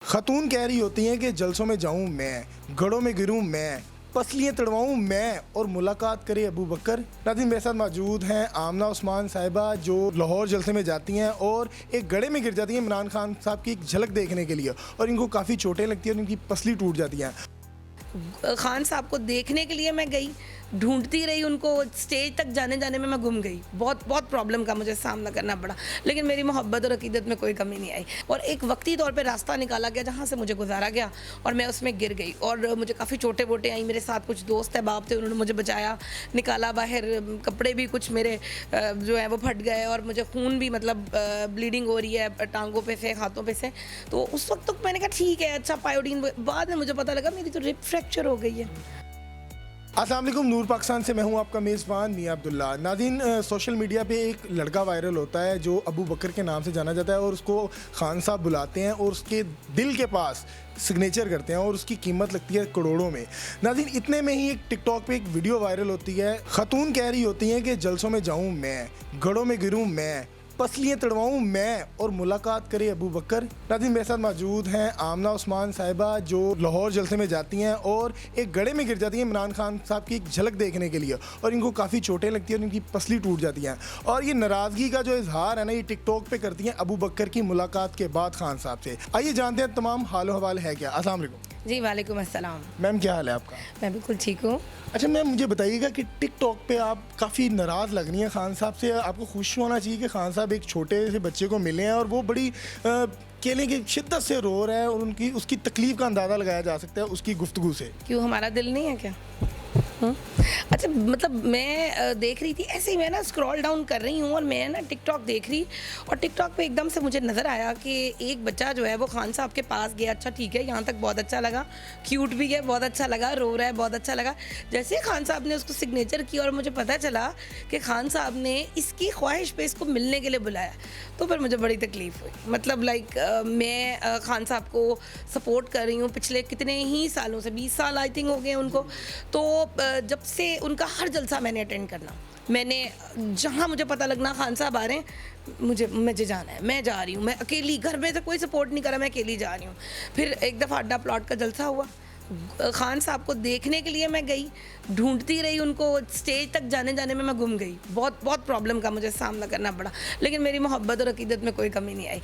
खतून कह रही होती हैं कि जलसों में जाऊं मैं, गढ़ों में गिरूं मैं, पसलियाँ तड़वाऊं मैं और मुलाकात करे अबू बकर। नाज़रीन, मेरे साथ मौजूद हैं आमना उस्मान साहिबा, जो लाहौर जलसे में जाती हैं और एक गड्ढे में गिर जाती हैं इमरान खान साहब की एक झलक देखने के लिए, और इनको काफ़ी चोटें लगती हैं और इनकी पसली टूट जाती हैं। खान साहब को देखने के लिए मैं गई, ढूंढती रही उनको, स्टेज तक जाने में मैं गुम गई। बहुत प्रॉब्लम का मुझे सामना करना पड़ा, लेकिन मेरी मोहब्बत और अकीदत में कोई कमी नहीं आई और एक वक्ती तौर पे रास्ता निकाला गया जहाँ से मुझे गुजारा गया और मैं उसमें गिर गई और मुझे काफ़ी चोटें वोटें आई। मेरे साथ कुछ दोस्त अहबाब थे, उन्होंने मुझे बचाया, निकाला बाहर। कपड़े भी कुछ मेरे जो है वो फट गए और मुझे खून भी मतलब ब्लीडिंग हो रही है टांगों पे से, हाथों पे से। तो उस वक्त तक मैंने कहा ठीक है, अच्छा पायोडीन। बाद में मुझे पता लगा मेरी तो रिप फ्रैक्चर हो गई है। अस्सलाम वालेकुम, नूर पाकिस्तान से मैं हूं आपका मेज़बान मियां अब्दुल्ला। नाज़रीन, सोशल मीडिया पे एक लड़का वायरल होता है जो अबू बकर के नाम से जाना जाता है और उसको खान साहब बुलाते हैं और उसके दिल के पास सिग्नेचर करते हैं और उसकी कीमत लगती है करोड़ों में। नाज़रीन, इतने में ही एक टिकटॉक पे एक वीडियो वायरल होती है। खतून कह रही होती हैं कि जलसों में जाऊँ मैं, गढ़ों में गिरूँ मैं, पसलियाँ तड़वाऊँ मैं और मुलाकात करे अबू बकर। नाज़रीन, मेरे साथ मौजूद हैं आमना उस्मान साहिबा, जो लाहौर जलसे में जाती हैं और एक गड्ढे में गिर जाती हैं इमरान खान साहब की एक झलक देखने के लिए, और इनको काफ़ी चोटें लगती हैं और इनकी पसली टूट जाती हैं। और ये नाराज़गी का जो इजहार है ना, ये टिकटॉक पे करती हैं अबू बकर की मुलाकात के बाद खान साहब से। आइए जानते हैं तमाम हाल हवाल है क्या। अस्सलाम वालेकुम। जी वालेकुम अस्सलाम। मैम, क्या हाल है आपका? मैं बिल्कुल ठीक हूँ। अच्छा मैम, मुझे बताइएगा कि टिकटॉक पे आप काफ़ी नाराज़ लग रही हैं खान साहब से। आपको खुश होना चाहिए कि खान साहब एक छोटे से बच्चे को मिले हैं और वो बड़ी केले की शिद्दत से रो रहा है और उनकी उसकी तकलीफ़ का अंदाज़ा लगाया जा सकता है उसकी गुफ्तगू से। क्यों, हमारा दिल नहीं है क्या? अच्छा, मतलब मैं देख रही थी ऐसे ही, मैं ना स्क्रॉल डाउन कर रही हूँ और मैं ना टिकटॉक देख रही, और टिकटॉक पे एकदम से मुझे नज़र आया कि एक बच्चा जो है वो खान साहब के पास गया। अच्छा ठीक है, यहाँ तक बहुत अच्छा लगा, क्यूट भी है, बहुत अच्छा लगा, रो रहा है, बहुत अच्छा लगा। जैसे ही खान साहब ने उसको सिग्नेचर किया और मुझे पता चला कि खान साहब ने इसकी ख्वाहिश पे इसको मिलने के लिए बुलाया, तो फिर मुझे बड़ी तकलीफ़ हुई। मतलब मैं खान साहब को सपोर्ट कर रही हूँ पिछले कितने ही सालों से, 20 साल आई थिंक हो गए उनको। तो जब से उनका हर जलसा मैंने अटेंड करना, मैंने जहाँ मुझे पता लगना खान साहब आ रहे हैं, मुझे जाना है, मैं जा रही हूँ। मैं अकेली, घर में से कोई सपोर्ट नहीं करा, मैं अकेली जा रही हूँ। फिर एक दफ़ा अड्डा प्लॉट का जलसा हुआ, खान साहब को देखने के लिए मैं गई, ढूंढती रही उनको, स्टेज तक जाने में मैं गुम गई। बहुत प्रॉब्लम का मुझे सामना करना पड़ा, लेकिन मेरी मोहब्बत और अकीदत में कोई कमी नहीं आई।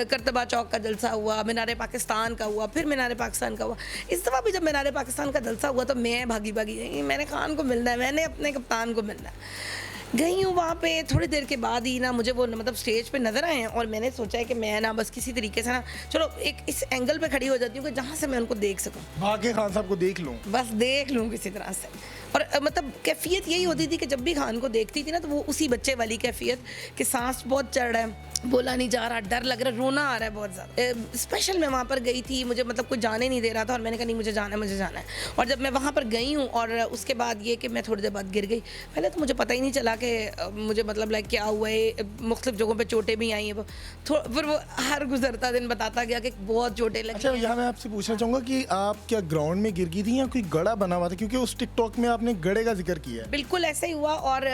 करतबा चौक का जलसा हुआ, मीनार पाकिस्तान का हुआ, फिर मीनार पाकिस्तान का हुआ। इस दफ़ा भी जब मीनार पाकिस्तान का जलसा हुआ तो मैं भागी गई, मैंने खान को मिलना है, मैंने अपने कप्तान को मिलना है। गई हूँ वहाँ पे, थोड़ी देर के बाद ही ना मुझे वो मतलब स्टेज पे नज़र आए हैं और मैंने सोचा है कि मैं ना बस किसी तरीके से ना चलो एक इस एंगल पे खड़ी हो जाती हूँ कि जहाँ से मैं उनको देख सकूँ, भागे खान साहब को देख लूँ, बस देख लूँ किसी तरह से। और मतलब कैफियत यही होती थी कि जब भी खान को देखती थी ना तो वो उसी बच्चे वाली कैफियत कि सांस बहुत चढ़ रहा है, बोला नहीं जा रहा, डर लग रहा है, रोना आ रहा है बहुत ज़्यादा। स्पेशल मैं वहाँ पर गई थी, मुझे मतलब कोई जाने नहीं दे रहा था और मैंने कहा नहीं मुझे जाना है। और जब मैं वहाँ पर गई हूँ और उसके बाद ये कि मैं थोड़ी देर बाद गिर गई। पहले तो मुझे पता ही नहीं चला कि मुझे मतलब लाइक क्या हुआ है, मुख्तलिफ जगहों पर चोटें भी आई हैं। वो फिर वो हर गुजरता दिन बताता गया कि बहुत चोटें लगी। अच्छा, यहाँ मैं आपसे पूछना चाहूँगा कि आप क्या ग्राउंड में गिर गई थी या कोई गड़ा बना हुआ था, क्योंकि उस टिकटॉक में आपने गड़े का जिक्र किया है। बिल्कुल ऐसा ही हुआ, और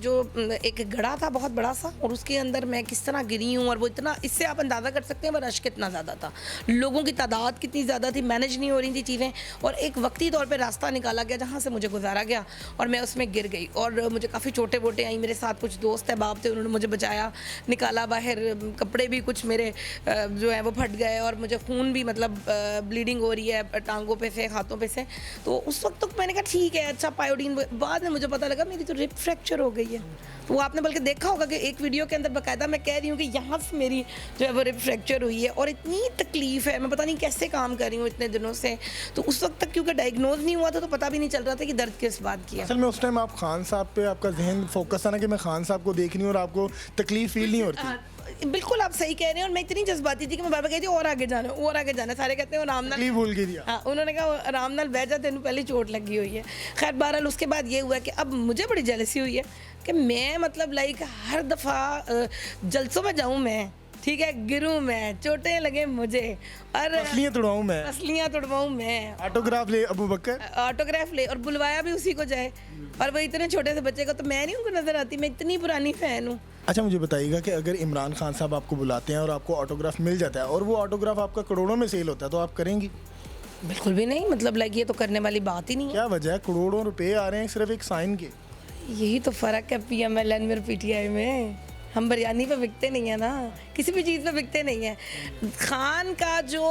जो एक गड़ा था बहुत बड़ा सा, और उसके अंदर मैं किस तरह गिरी हूँ, और वो इतना, इससे आप अंदाज़ा कर सकते हैं रश कितना ज़्यादा था, लोगों की तादाद कितनी ज़्यादा थी, मैनेज नहीं हो रही थी चीज़ें, और एक वक्ती तौर पे रास्ता निकाला गया जहाँ से मुझे गुजारा गया और मैं उसमें गिर गई और मुझे काफ़ी चोटें वोटें आई। मेरे साथ कुछ दोस्त अहबाब थे, उन्होंने मुझे बचाया, निकाला बाहर। कपड़े भी कुछ मेरे जो है वो फट गए और मुझे खून भी मतलब ब्लीडिंग हो रही है टांगों पे से, हाथों पे से। तो उस वक्त तक मैंने कहा ठीक है, अच्छा पायोडीन। बाद में मुझे पता लगा मेरी तो रिप फ्रैक्चर हो गई है। तो वो आपने बल्कि देखा होगा कि एक वीडियो के अंदर बाकायदा मैं कह रही हूँ कि यहाँ से मेरी जो है वो रिप फ्रैक्चर हुई है और इतनी तकलीफ़ है, मैं पता नहीं कैसे काम कर रही हूँ इतने दिनों से। तो उस वक्त तक क्योंकि डायग्नोज नहीं हुआ था तो पता भी नहीं चल रहा था कि दर्द किस बात की है। असल में उस टाइम आप खान साहब पे आपका जहन फोकस था ना कि मैं खान साहब को देख रही हूँ और आपको तकलीफ फील नहीं होती। बिल्कुल आप सही कह रहे हैं, और मैं इतनी जज्बाती थी कि मैं बाबा कहती और आगे जाना, सारे कहते हैं आराम नाल भूल गई थी। हाँ, उन्होंने कहा आराम नाल बह जा, तेन पहले चोट लगी हुई है। खैर बहरहाल उसके बाद ये हुआ कि अब मुझे बड़ी जेलसी हुई है कि मैं मतलब लाइक हर दफ़ा जलसों में जाऊँ मैं, ठीक है, गिरूँ मैं, चोटें लगे मुझे, और पसलियाँ तुड़वाऊँ मैं, ऑटोग्राफ ले अबू बकर, ऑटोग्राफ ले, और बुलवाया भी उसी को जाए, और वो इतने छोटे से बच्चे को, तो मैं नहीं उनको नज़र आती, मैं इतनी पुरानी फ़ैन हूँ। अच्छा मुझे बताइएगा कि अगर इमरान खान साहब आपको बुलाते हैं और आपको ऑटोग्राफ मिल जाता है और वो ऑटोग्राफ आपका करोड़ों में सेल होता है तो आप करेंगी? बिल्कुल भी नहीं, मतलब लाइक ये तो करने वाली बात ही नहीं है। क्या वजह है, करोड़ों रुपए आ रहे हैं सिर्फ एक साइन के? यही तो फ़र्क है PMLN में और PTI में। हम बिरयानी पे बिकते नहीं है ना, किसी भी चीज़ पे बिकते नहीं है। खान का जो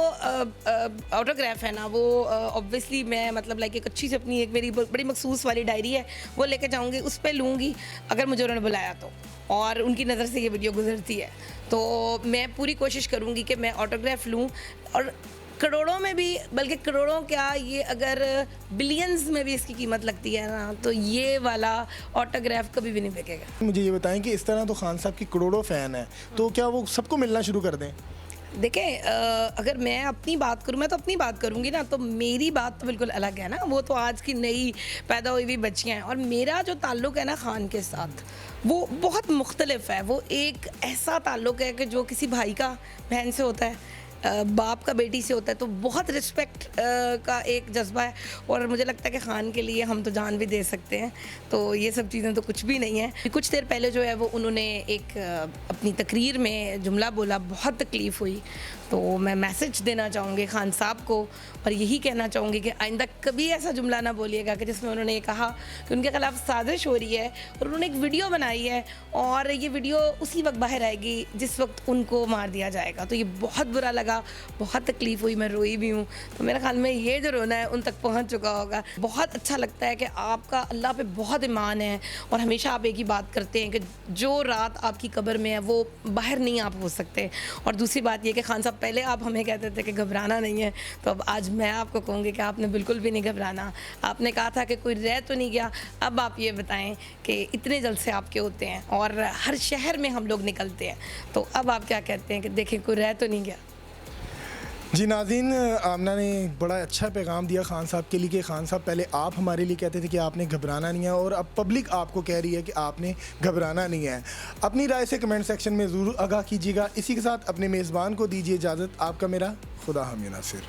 ऑटोग्राफ है ना, वो ऑब्वियसली मैं मतलब लाइक एक अच्छी सी अपनी एक मेरी बड़ी मखसूस वाली डायरी है, वो लेके जाऊंगी, उस पर लूँगी अगर मुझे उन्होंने बुलाया तो, और उनकी नज़र से ये वीडियो गुजरती है तो मैं पूरी कोशिश करूँगी कि मैं ऑटोग्राफ लूँ, और करोड़ों में भी, बल्कि करोड़ों क्या, ये अगर बिलियंस में भी इसकी कीमत लगती है ना, तो ये वाला ऑटोग्राफ कभी भी नहीं बिकेगा। मुझे ये बताएं कि इस तरह तो खान साहब की करोड़ों फ़ैन है, तो क्या वो सबको मिलना शुरू कर दें? देखें, अगर मैं अपनी बात करूँ, मैं तो अपनी बात करूँगी ना, तो मेरी बात तो बिल्कुल अलग है ना। वो तो आज की नई पैदा हुई हुई बच्चियाँ हैं, और मेरा जो ताल्लुक़ है ना खान के साथ, वो बहुत मुख्तलिफ है। वो एक ऐसा ताल्लुक़ है कि जो किसी भाई का बहन से होता है, बाप का बेटी से होता है, तो बहुत रिस्पेक्ट का एक जज्बा है, और मुझे लगता है कि खान के लिए हम तो जान भी दे सकते हैं। तो ये सब चीज़ें तो कुछ भी नहीं है। कुछ देर पहले जो है वो उन्होंने एक अपनी तकरीर में जुमला बोला, बहुत तकलीफ़ हुई, तो मैं मैसेज देना चाहूँगी खान साहब को, और यही कहना चाहूँगी कि आइंदा कभी ऐसा जुमला ना बोलिएगा कि जिसमें उन्होंने ये कहा कि उनके ख़िलाफ़ साजिश हो रही है, और उन्होंने एक वीडियो बनाई है, और ये वीडियो उसी वक्त बाहर आएगी जिस वक्त उनको मार दिया जाएगा। तो ये बहुत बुरा लगा, बहुत तकलीफ़ हुई, मैं रोई भी हूँ। तो मेरे ख्याल में ये जो रोना है उन तक पहुँच चुका होगा। बहुत अच्छा लगता है कि आपका अल्लाह पे बहुत ईमान है, और हमेशा आप एक ही बात करते हैं कि जो रात आपकी कब्र में है वो बाहर नहीं आप हो सकते। और दूसरी बात ये कि खान साहब, पहले आप हमें कहते थे कि घबराना नहीं है, तो अब आज मैं आपको कहूँगी कि आपने बिल्कुल भी नहीं घबराना। आपने कहा था कि कोई रह तो नहीं गया, अब आप ये बताएं कि इतने जलसे आपके होते हैं और हर शहर में हम लोग निकलते हैं, तो अब आप क्या कहते हैं कि देखें कोई रह तो नहीं गया। जी नाज़रीन, आमना ने बड़ा अच्छा पैगाम दिया खान साहब के लिए कि खान साहब, पहले आप हमारे लिए कहते थे कि आपने घबराना नहीं है, और अब पब्लिक आपको कह रही है कि आपने घबराना नहीं है। अपनी राय से कमेंट सेक्शन में ज़रूर आगाह कीजिएगा। इसी के साथ अपने मेज़बान को दीजिए इजाज़त। आपका मेरा खुदा हामी नासिर।